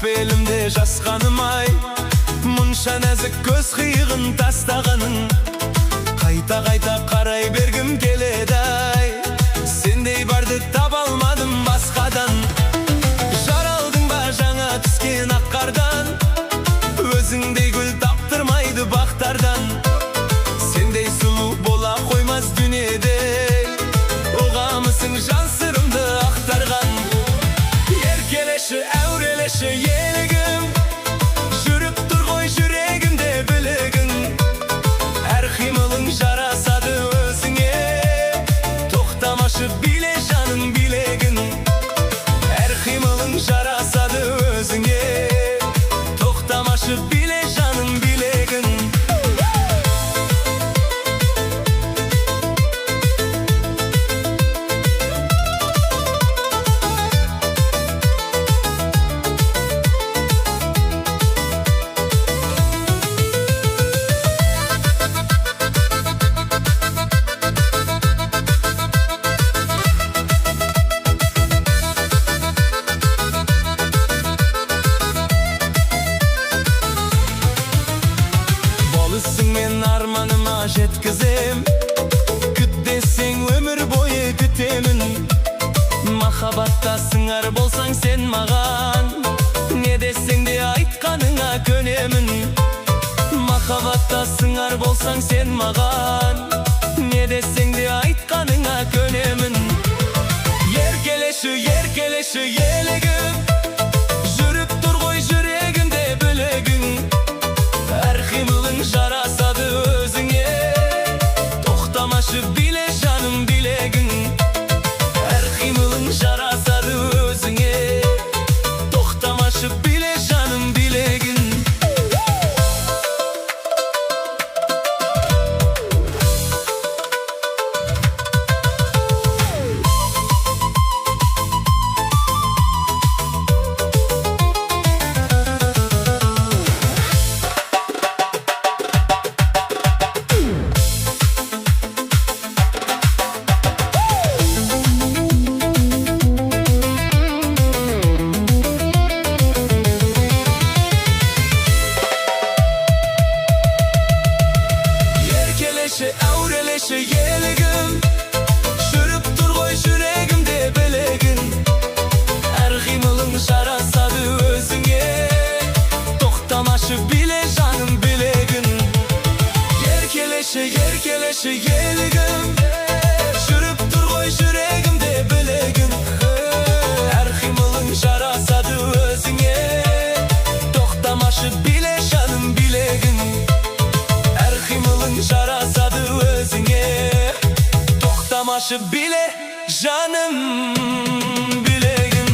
белімде жасқаным ай, мұнша нәзік көз қиығын тастағаның, қайта-қайта қарай бергім келеді ай. Сендей барды таба алмадым басқадан. Жаралдың ба жаңа түскен ақ қардан, өзіңдей гүл таптырмайды бақтардан. Сендей сұлу бола қоймас дүниеде, оғамысың жан сырымды ақтарған. Еркелеші, әурелеші елігім, жүріп тұр ғой жүрегімде білігің. Әр қимылың жарасады өзіңе, тоқтамашы биле жаным билегін. Әр қимылың жарасады өзіңе, тоқтамашы биле жаным билегін. Мен арманыма жеткізем, күт десең өмір бойы күтемін. Махаббатта сыңар болсаң сен маған, не десең де айтқаныңа көнемін. Махаббатта сыңар болсаң сен маған, не десең де айтқаныңа көнемін. Еркелеші, еркелеші елігім, жүріп тұр ғой жүрегімде білігің. Әр қимылың жарасады өзіңе, тоқтамашы биле жаным билегің. Әр қимылың жарасады өзіңе, тоқтамашы биле жаным билегің. Әурелеші елігім, жүріп тұр ғой жүрегімде білегін. Әр қимылың жарасады өзіңе, тоқтамашы биле жаным билегін. Еркелеші, еркелеші елігім, жүріп тұр ғой жүрегімде білегін. Әр қимылың жарасады өзіңе, тоқтамашы биле жаным билегін. Әр қимылың жарасады өзіңе, тоқтамашы биле жаным билегін.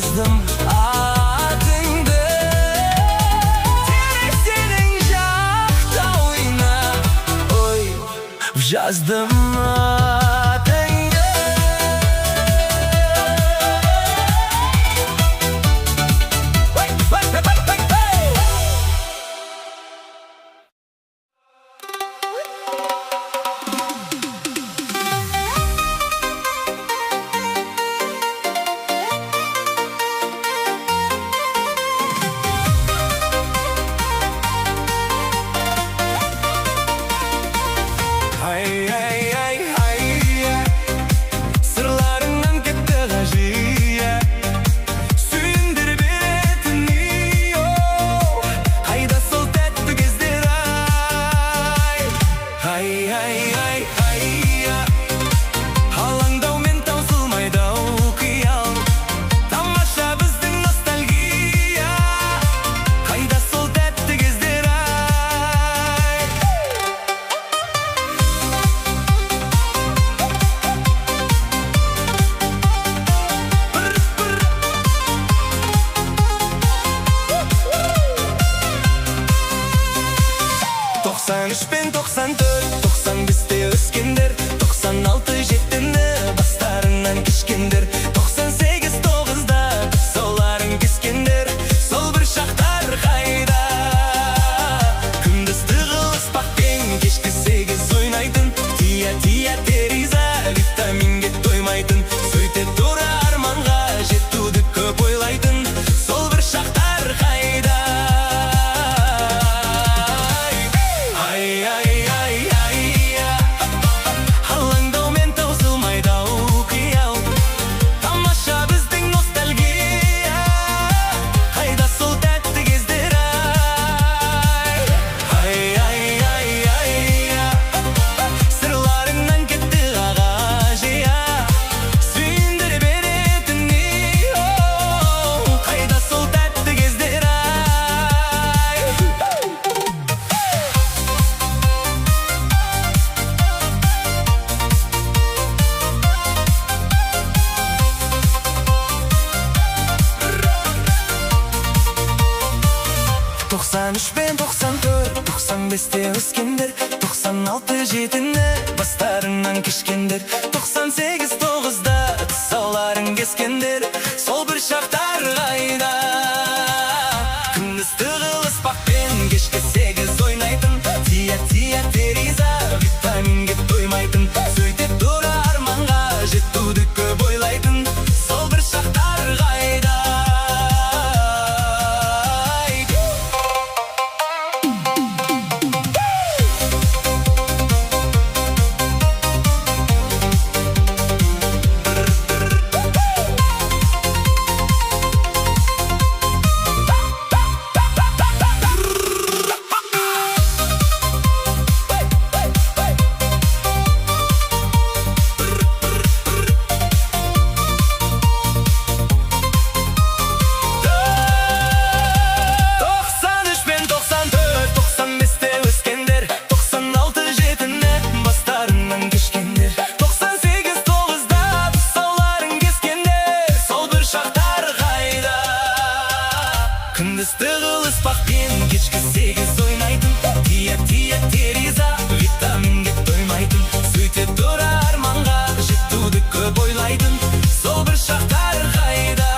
жаздым атыңды, терезенің жақтауына, ой, жаздым атыңды. Үш пен 94, 95-те өскендер, 96 жетіні бастарынан кешкендер, 98 9-да соларын кескендер, сол бір шақтар қайда? Күндіз тығылыспақпен кешкі 8 ойнайтын, тия тереза витаминге тоймайтын, сөйте тура арманға жетуді көп ойлайтын, сол бір шақтар қайда? Алаңдаумен таусылмайды қиял, тамаша біздің ностальгия, қайда сол тәтті кездер, сырларыңнан кетті ғажия, сүйіндіре беретін қайда сол тәтті кездер. Үш пен 94, 95-те өскендер, 96 жетіні бастарынан кешкендер, 98 9-да тұсауларын кескендер, сол бір шақтар қайда? Күндіз тығылыспақпен кешкі 8 ойнайтын, тия тереза витаминге тоймайтын, сөйте тура арманға жетуді көп ойлайтын, сол бір шақтар қайда? Күндіз тығылыспақпен кешкі 8 ойнайтын, тия тереза витаминге тоймайтын, сөйте тура арманға жетуді көп ойлайтын, сол бір шақтар қайда?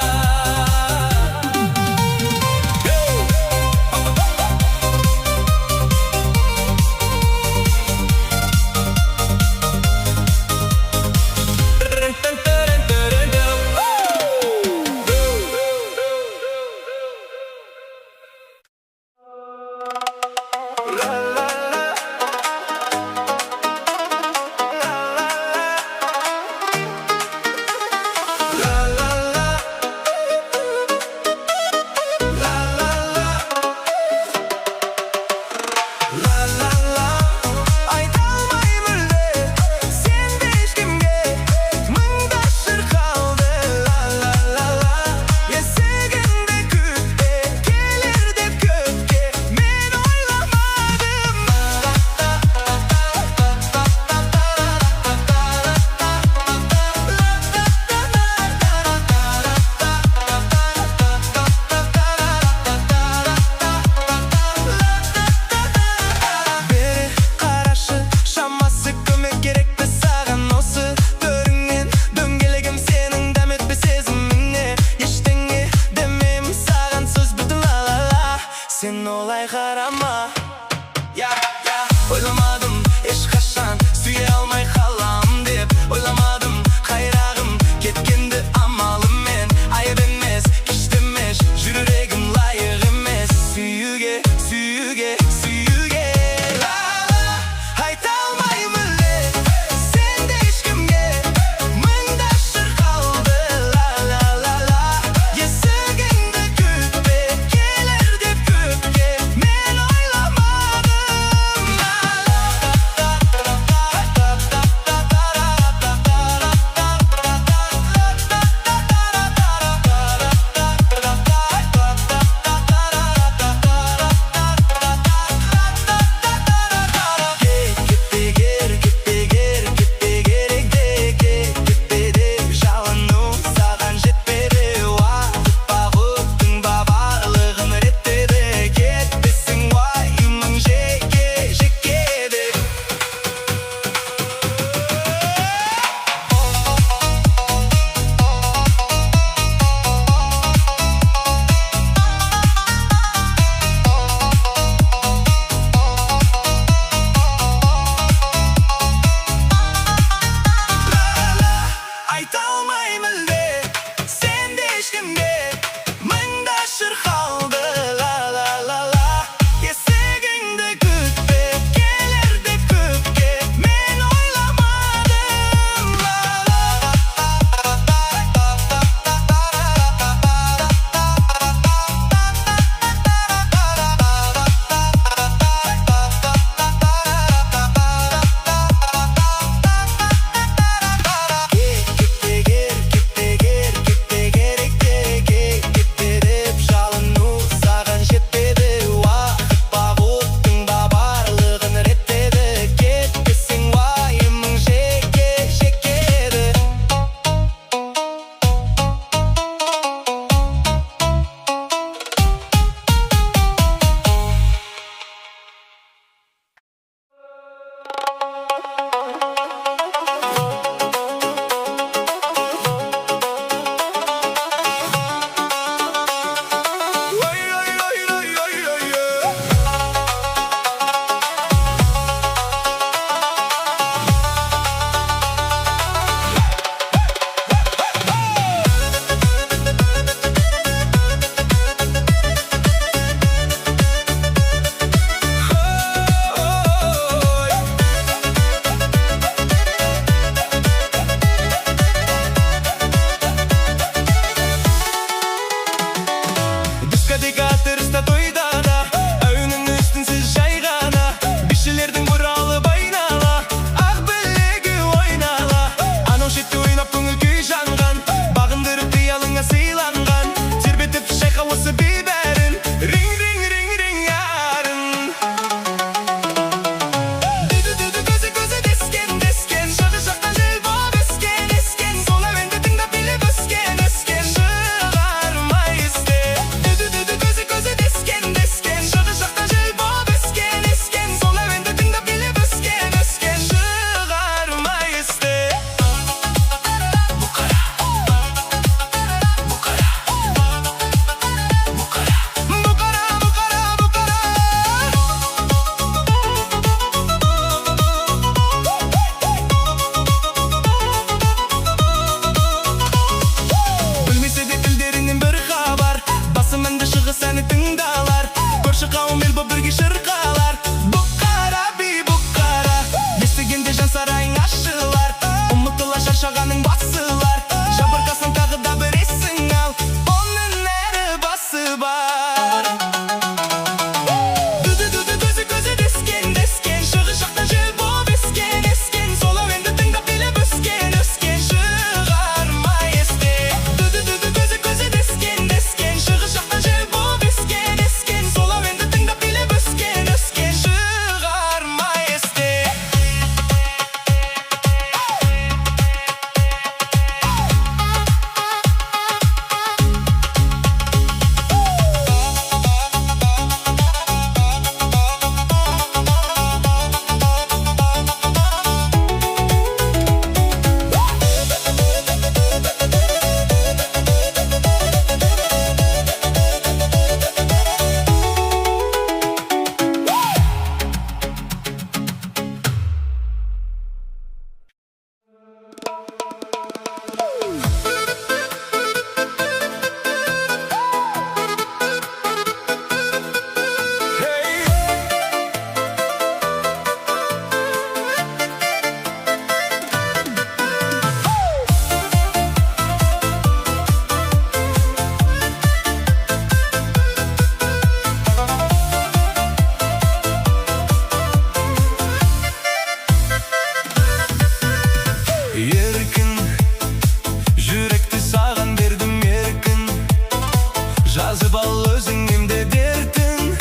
Sağlık bal özüngümde derdin,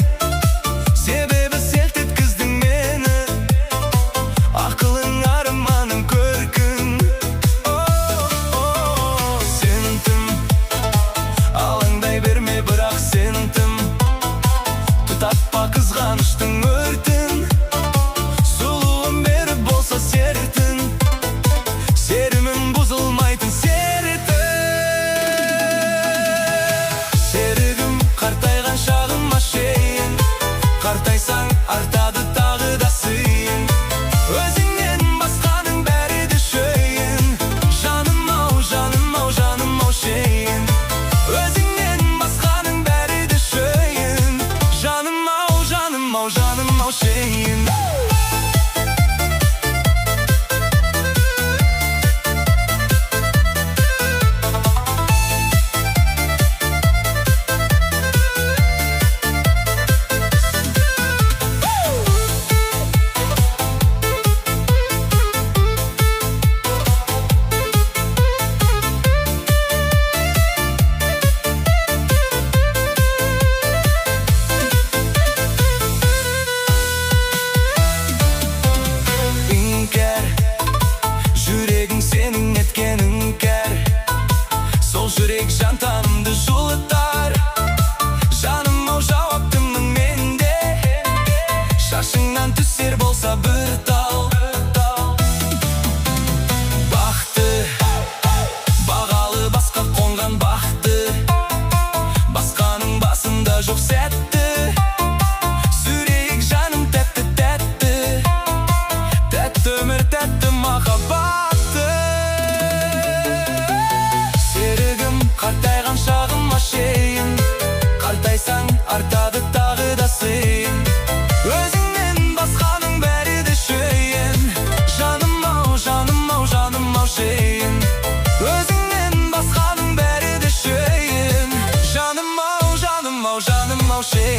sebebi selt etkizdin meni. Akılın armanın körkün. Sentim, alаңдай берме бірақ сентім. Тұтатпа қызғаныштың өртін, сұлуым беріп болса сертін. Серімім бұзылмайтын серті. Серігім қартайған шағыма шейін, қартайсаң артады тағы да сыйын. Өзіңнен басқаның бәрі де шөйін. Жаным ау, жаным ау, жаным ау шейін. Өзіңнен басқаның бәрі де шөйін. Жаным ау, жаным ау, жаным ау шейін. Жүрегің сенің еткенің кәр, сол жүрек жантанымды жылытар. Жаным ау, жауаптымның менде, шашыңнан түсер болса бір тал. Бақты, бағалы басқа қонған бақты, басқаның басында жоқ сәтті. Жүрек жаным тәтті тәтті, тәтті өмір тәтті махаббатты. Серігім қартайған шағыма шейін, қартайсаң артады тағы да сыйын. Өзіңнен басқаның бәрі де шөйін. Жаным ау, жаным ау, жаным ау шейін. Өзіңнен басқаның бәрі де шөйін. Жаным ау, жаным ау, жаным ау шейін.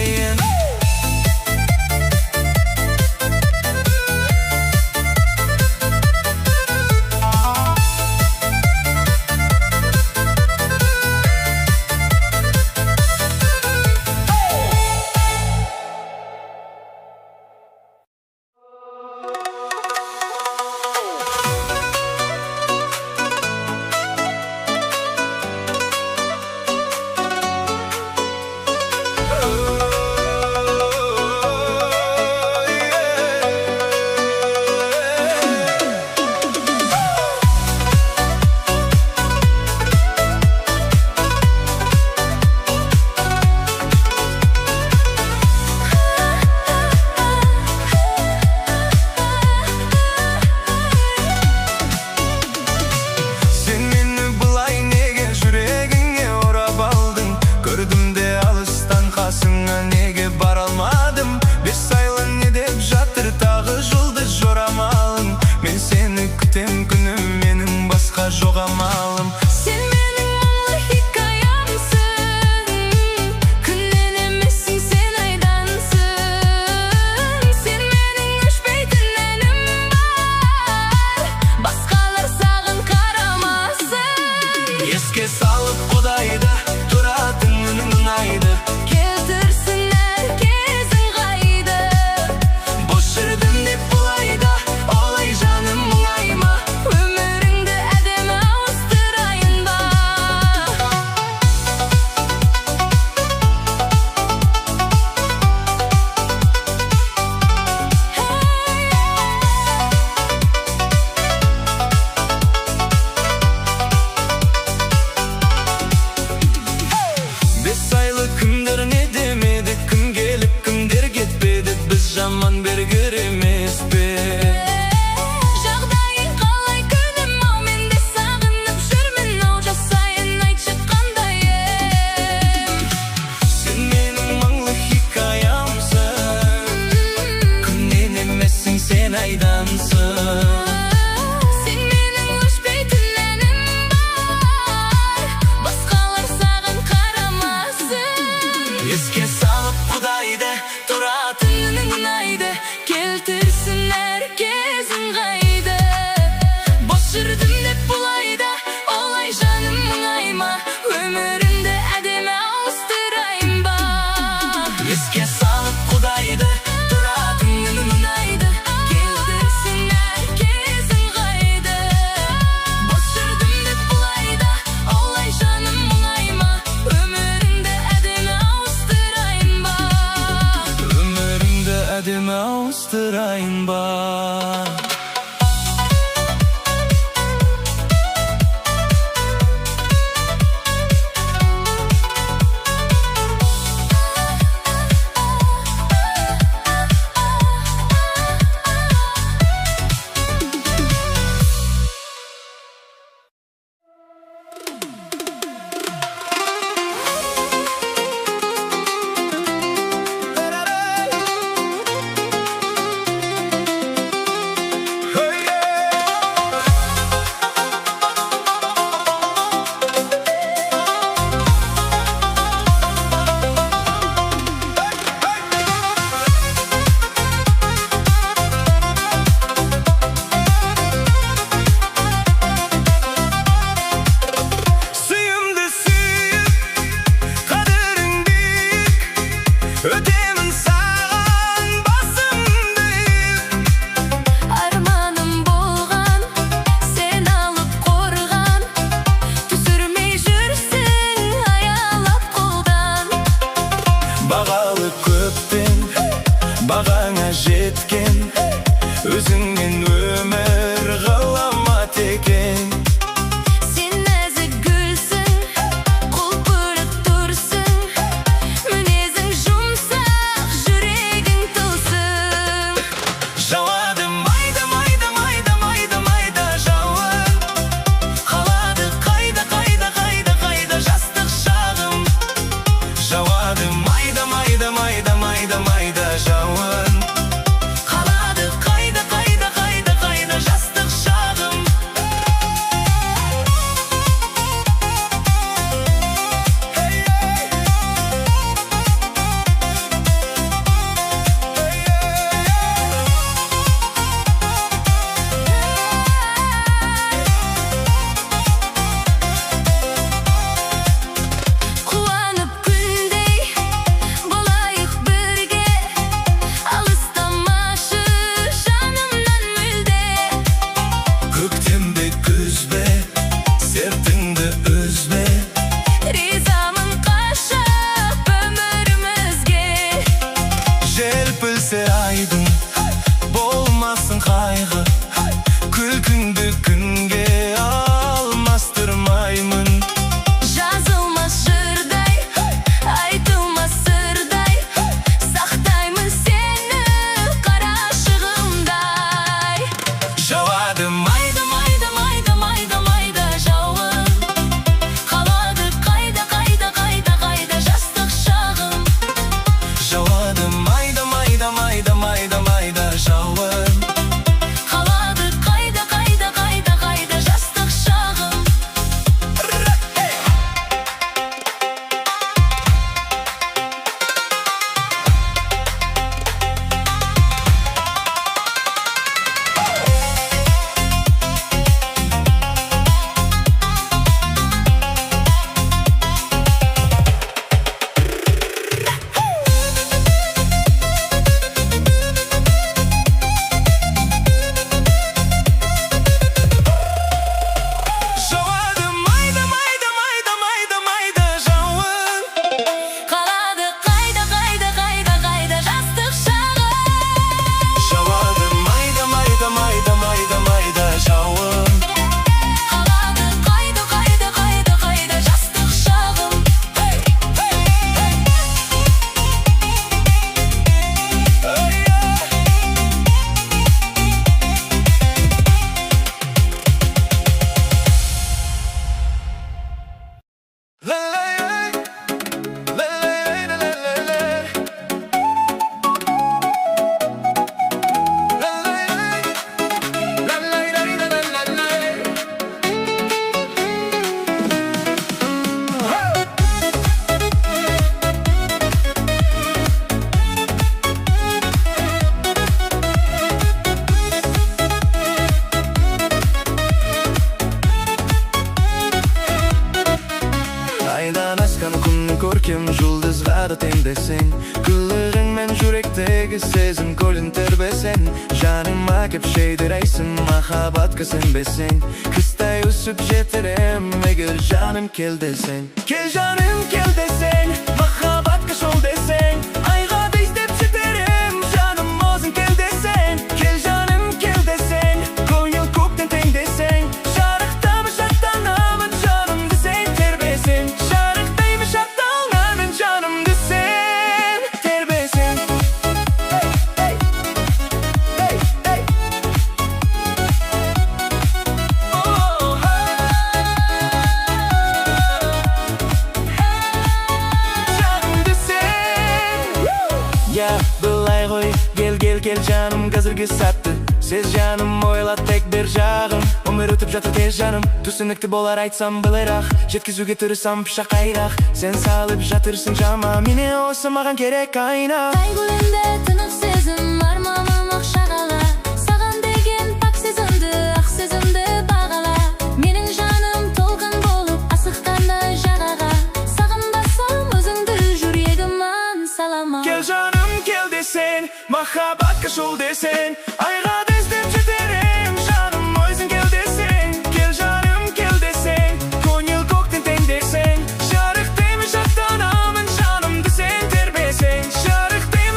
öptün, bağana жеткен, özüңнен өмір ғаламат екен. Sen nazik gülsün, құлпырып тұрсың, мінезің жұмсақ, жүрегің тылсым. Жауады майда, майда, майда, майда, майда жауын. Қалады қайда, қайда, қайда, қайда жастық шағым. Жауады майда, майда, майда, майда, майда жауын. Қалады қайда, қайда, қайда, қайда жастық шағым. Қуанып күндей болайық бірге, алыстамашы жанымнан мүлде. Көктемде күзбе, сертіңді үзбе. Ризамын қашап өмірімізге. Желпілсе айдың, болмасын қайғы. Күлкіңді күнге алмастырмаймын. Жазылмас жырдай, айтылмас сырдай, сақтаймын сені қарашығымдай. Жауады майда, Майда, майда, майда, майда жауын. Қалады қайда, қайда, қайда, қайда жастық шағым. жауады майда, майда, майда, майда, майда жауын. Қалады қайда, қайда, қайда, қайда жастық шағым. Жауады майда, майда, майда, майда, майда жауын. Қалады қайда, қайда, қайда, қайда жастық шағым. Жауады майда, майда, майда, майда, майда жауын. Қалады қайда, қайда, қайда, қайда жастық шағым. La, la, la, la, la, la, la, la. La, la, la, la, la, la, la, la. Aydan askan күннің көркем жұлдызға да тең десең, қылығыңмен жүректегі сезім көлін тербесең, жаныма кеп шейдірейсің, махаббатқа сенбесең, қыстай өсіп жетерем, егер жаным кел десең. Кел жаным кел десең, махаббатқа жол десең, айға да іздеп жетерем, жаным өзің кел десең. Кел жаным кел десең, көңіл көктен тең десең, жарықтамы жаттанамын, жанымды сен тербесең. Жарықтаймы жаттанамын, жанымды сен тербесең. Hey, hey, hey, hey. Oh, жанымды сен. Я былай ғой, кел жаным, қазіргі сәтті сез жаным, ойла тек бір жағым. Өмір өтіп жатыр тез жаным, түсінікті болар айтсам былайрақ, жеткізуге тырысам пышақ қайрақ. Сен салып жатырсың жама, міне осы маған керек айна. Қайгүлімде тынық сезім, арманым ақ шағала. Саған деген пак сезімді, ақ сезімді бағала. Менің жаным толқын болып, асыққанда жағаға. Сағынбасам өзіңді жүрегімнен салама. Кел жаным кел десең, махаббатқа жол десең, айға да іздеп жетерем, жаным өзің кел десең. Кел жаным кел десең, көңіл көктен тең десең, жарықтаймы жаттанамын, жанымды сен тербесең. Жарықтаймы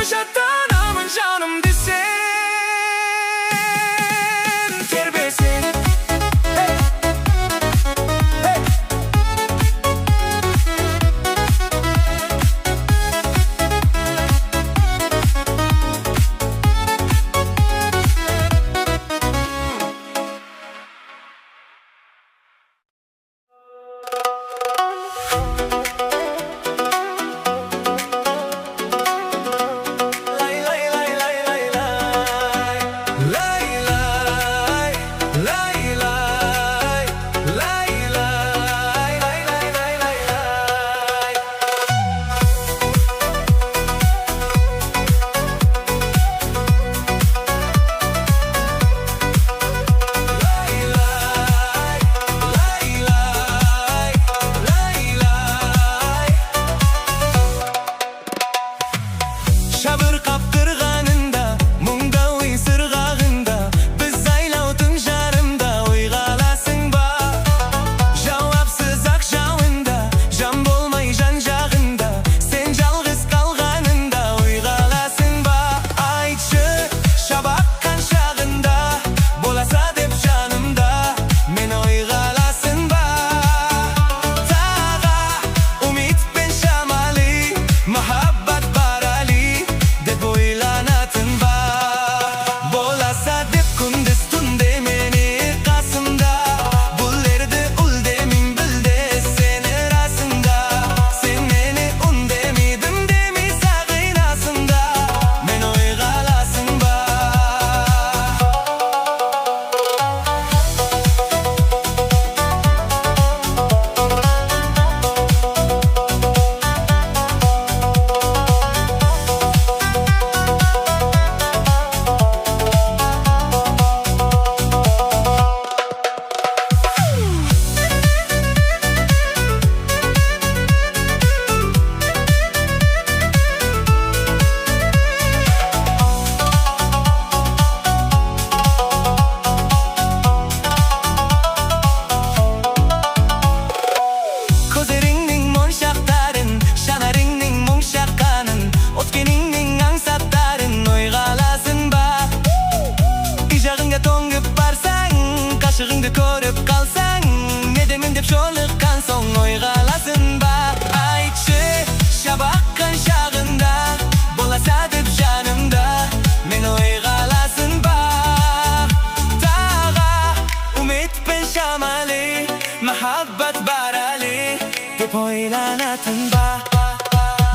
dep oylanatın ba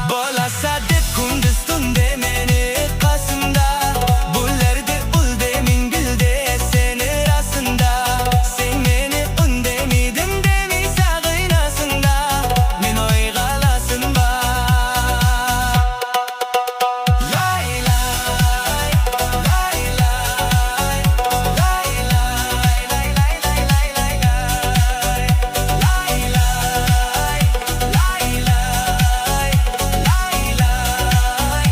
Bolasa dep kunduz tunde meni kasında Bullerde ul demin bilde seni rasında Sen meni un demidin demi sağıynasında Men oygalasın ba Lay lay, lay lay Lay lay, lay lay lay lay lay lay Lay lay, lay lay, lay lay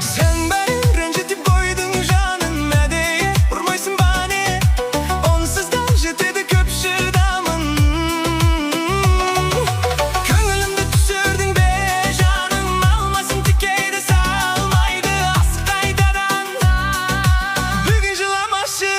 Sen beni rencitip koydun canım medeye Vurmaysın bani Onsuz da jetedi köpüşür damın Köngülümde düşürdün be canım Almasın tikeyde salmaydı Asıktaydadan Bugün жыламашы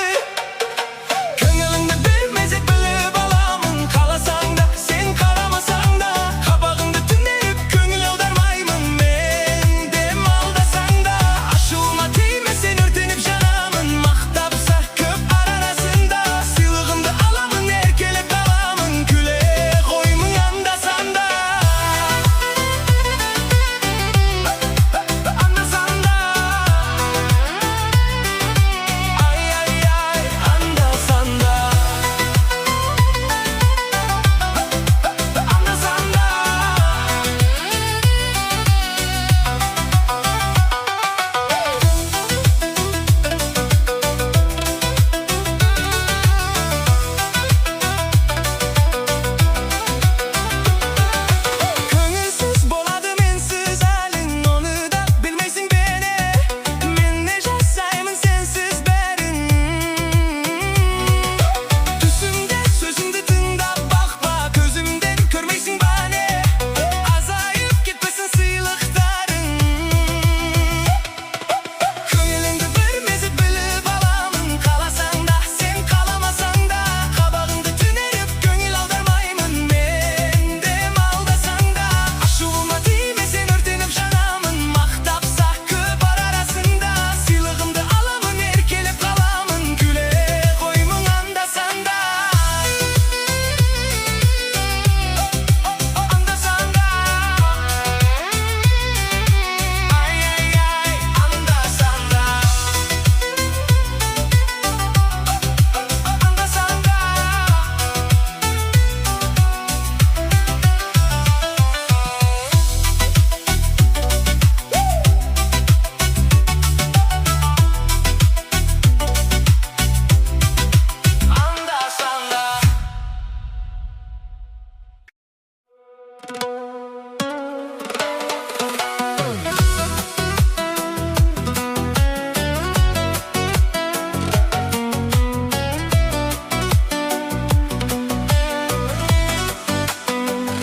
Köngülümde bir mezek bilip alamın Kalasan da sen karamasan da Kabağımda tündeyip köngül aldarmayımın Men dem aldasan da Aşılma değmesen örtünüp canamın Mahtapsa köp arasında Sılığımda alamın erkelep kalamın Küle koymun andasan da Andasan da Ay ay ay andasan da Andasan da Köngülsüz boladı mensiz halin Onu da bilmeysin beni Men ne jasayımın sensiz berin Düşümde sözümde tındap bakma Gözümden körmeysin bani Azayıp gitmesin sıylıkların Köngülümde bir mezit bilip alamın Kalasan da sen kalamasan da Kabağımda tünerip gönül aldarmayımın Men dem aldasan da Aşılma değmesen örtünüp canamın Mahtapsa köp arasında Sılığımda alamın erkelep kalamın Küle koymun andasan da Andasan da Ay ay ay andasan da Andasan da Andasan da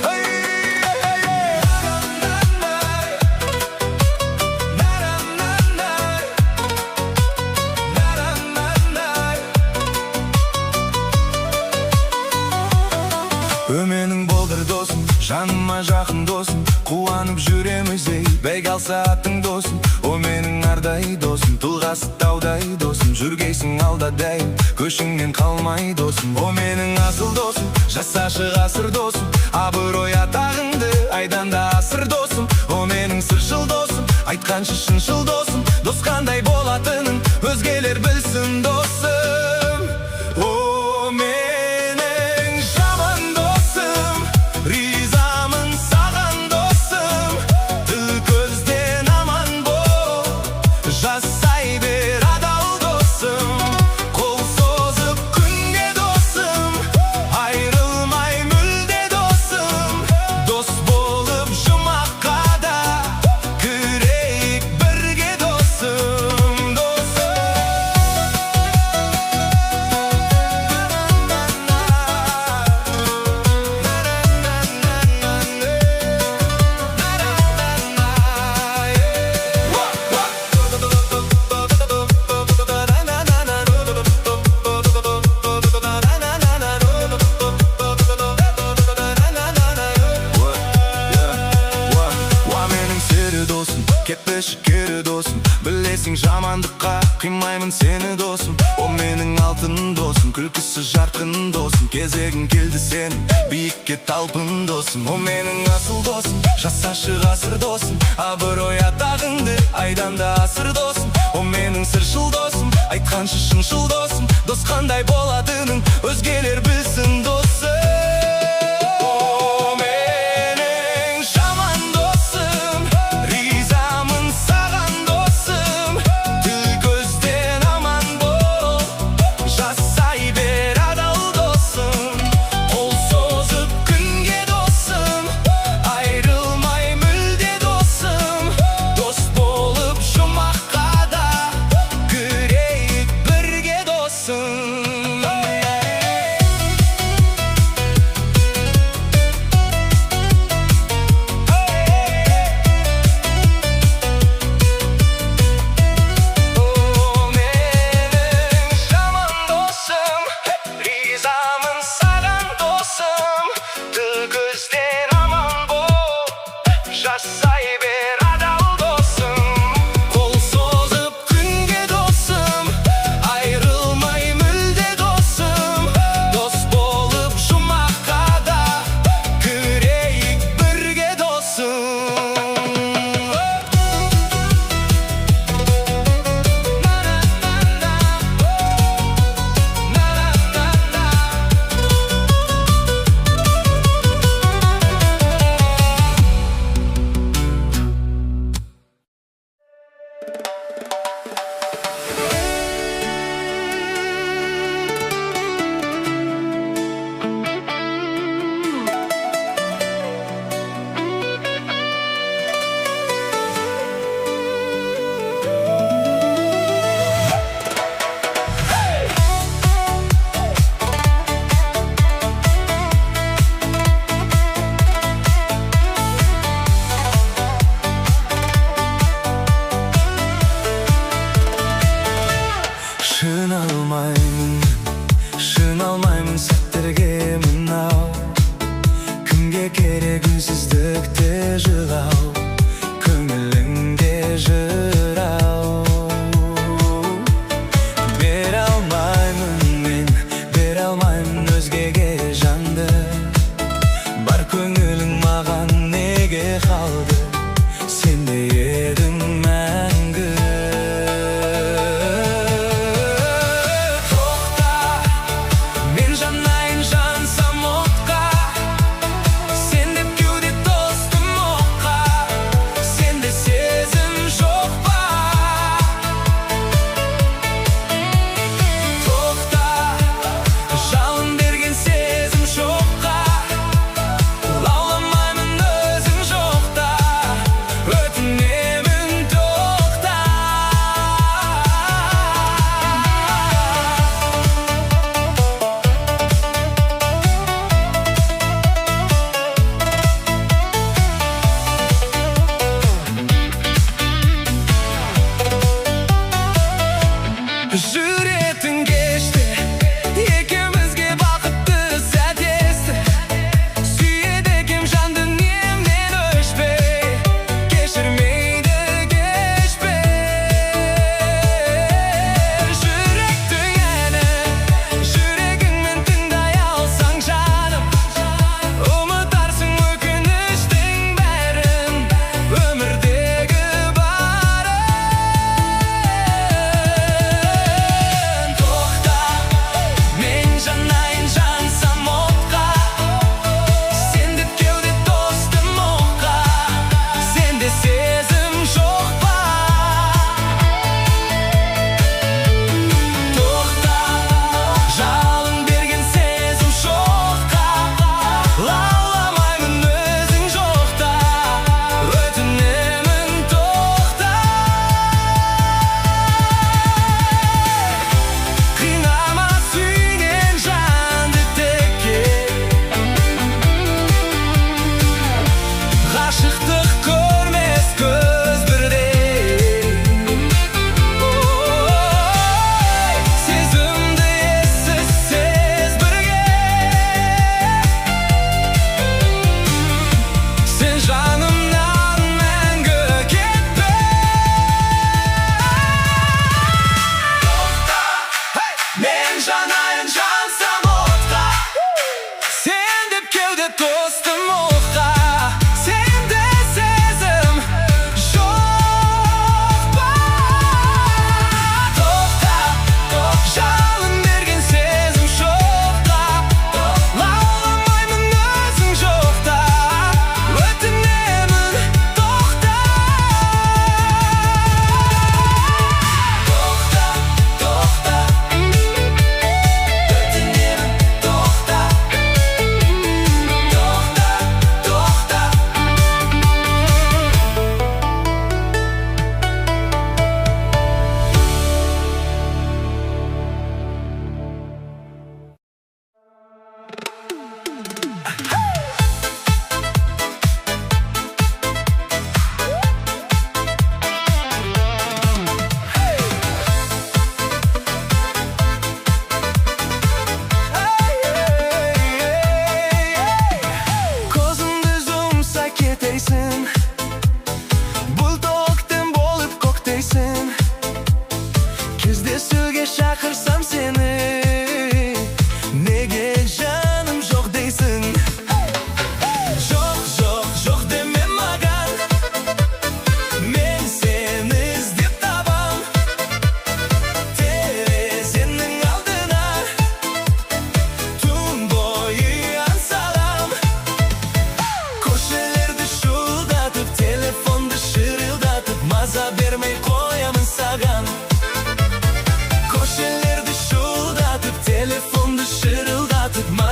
Hey hey hey Öменің болдыр досым, жаныма жақын досым Қуанып жүреміз ей, бәйге алса аттың досым О менің ардай досым, тұлғасы таудай досым Жүргейсің алда дәйім, көшіңнен қалмай досым О менің асыл досым, жасашы ғасыр досым Абырой атағыңды айдан да асыр досым О менің сыршыл досым, айтқаншы шыншыл досым Дос қандай болатынын өзгелер білсін досым О менің жаман досым, ризамын саған досым Тіл көзден аман бол, жасай бер адал досым Қол созып күнге досым, айрылмай мүлде досым Дос болып жұмаққа да кірейік бірге досым Seviyorum seni dostum, o menin altın dostum. Külküsü jarkın dostum, кезегin keldi senin biikке talpın dostum. O menin asıl dostum, жасашы ғасыр dostum. Абырой атағыңды айдан да асыр достum. O menin сыршыл достum, айтқаншы шыншыл достum. Дос қандай боладының өзгелер білсін достum. Шын алмаймын сәттерге мынау. Кімге керек үнсіздікте жылау, көңіліңде жырау. Бере алмаймын өзгеге жанды. Бар көңілің маған неге қалды, сенде едің мәңгі.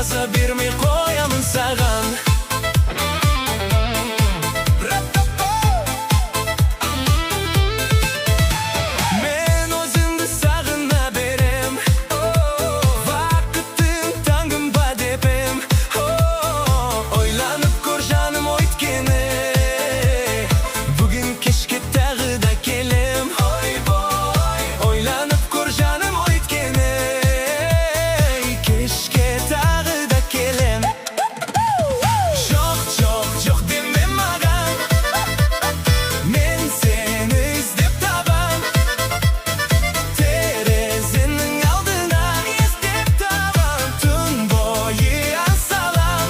Maza bermey qo'yaman sаған. Men o'zimni sag'ina berem, vaqtim tangimba debim. O'ylanib ko'r janim o'tgani, bugun kechga tag'ida kelim. O'ylanib ko'r janim o'tgani, kechga tag'ida kelim. Yo'q deme magan, men seni izleb taban. Terezining oldina izleb taban, tun bo'yi assalom.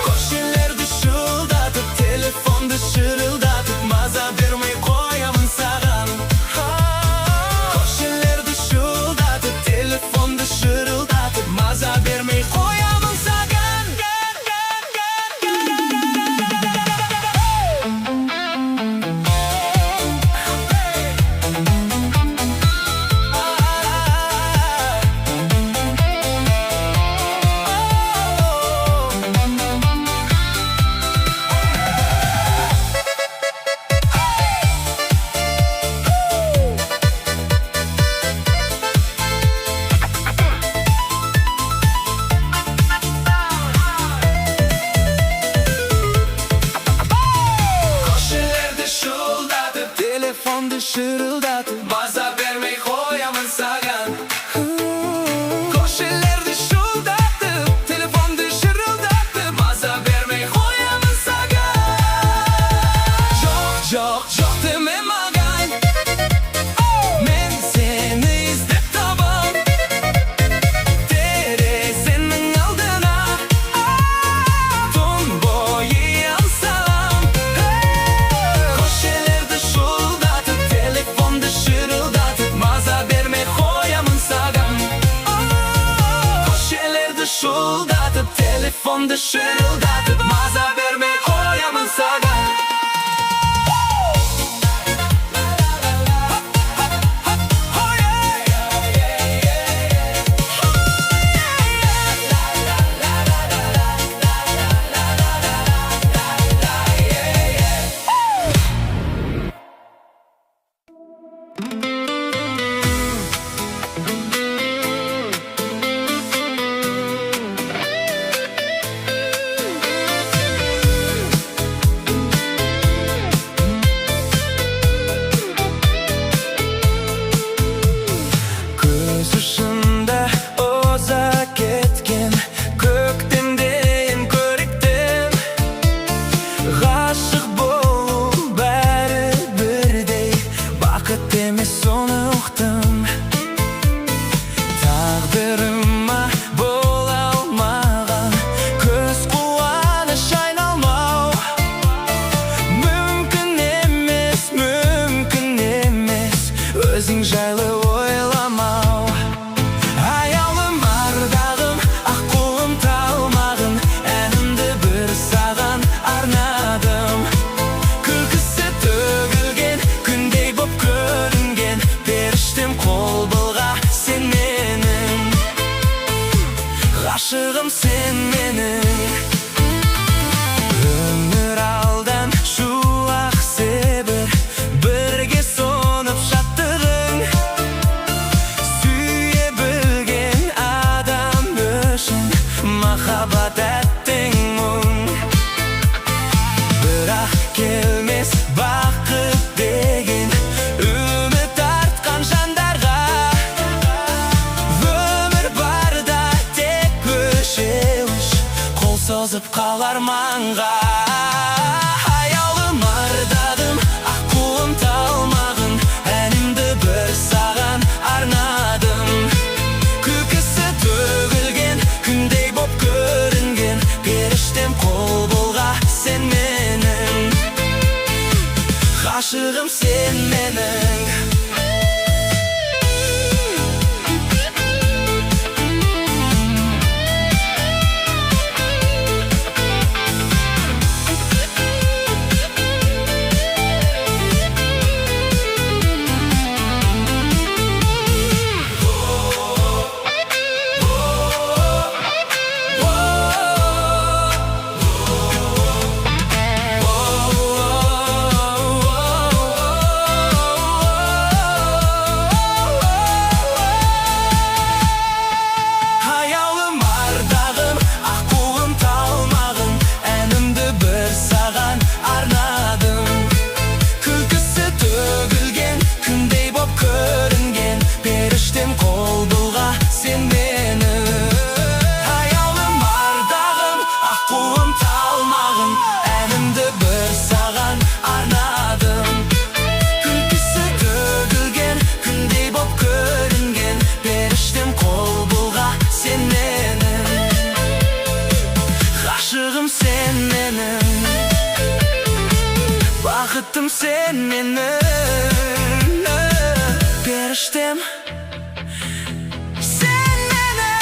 Qo'shnilarni shuldatib, telefonni shirildatib, maza bermay qo'yaman sаған. Qo'shnilarni shuldatib, telefonni shirildatib, maza bermay qo'yaman sаған. Qo'shnilarni shuldatib, telefonni shirildatib, maza bermay qo'yaman sаған. Qo'shnilarni shuldatib, telefonni shirildatib, maza bermay qo'yaman sаған. Yo'q deme magan, men seni izleb taban. Terezining oldina tun bo'yi assalom. Qo'shnilarni shuldatib, telefonni shirildatib, maza bermay qo'yaman sаған. Qo'shnilarni shuldatib, telefonni shirildatib, maza bermay qo'yaman sаған. Көз ұшында оза кеткен, көктемден көріктен. Ғашық болу бәрі бірдей, бақыт емес соны ұқтым. Тағдырыма бола алмаған, көз қуаныш айналмау. Мүмкін емес, өзің жайлы ойламау. Аялым ардағым, аққуым талмағын, әнімді бір саған арнадым. Күлкісі төгілген, күндей боп көрінген, періштем қол бұлға сен менің. Ғашығым сен менің. Өмір алдан шуақ себір, бірге сонып жаттығың. Сүйе білген адам үшін махаббат әттең мұң. Бірақ келмес бақыт деген үміт артқан жандарға. Өмір барда тек өлшеуіш, қол созып қалар маңға. Аялым ардадым, аққуым талмағын, әнімді бір саған арнадым. Күлкісі төгілген, күндей боп көрінген, періштем қол бұлға сен менің. Ғашығым сен менің. sen meni Periştem sen meni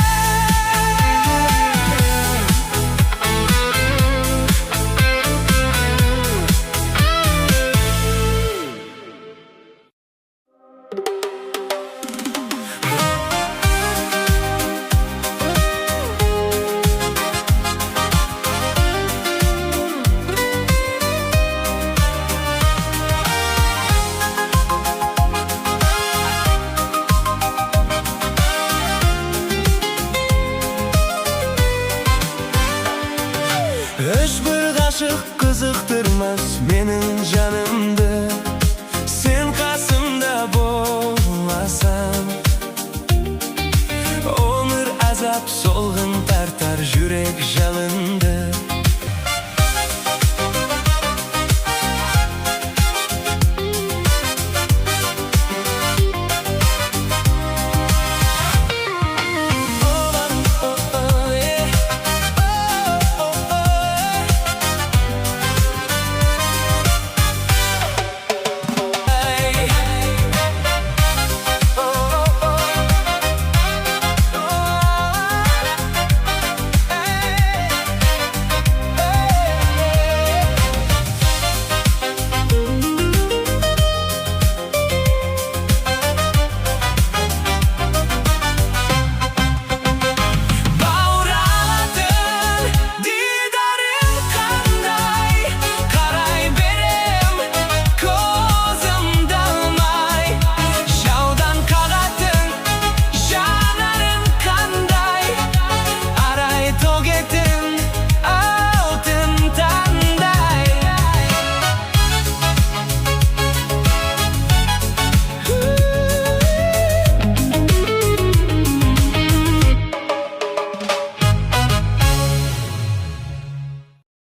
Hiçbir kaşık kızıktırmaz benim canımdı Sen kasımda boğmasan Onur azap solğun tartar yürek jalındı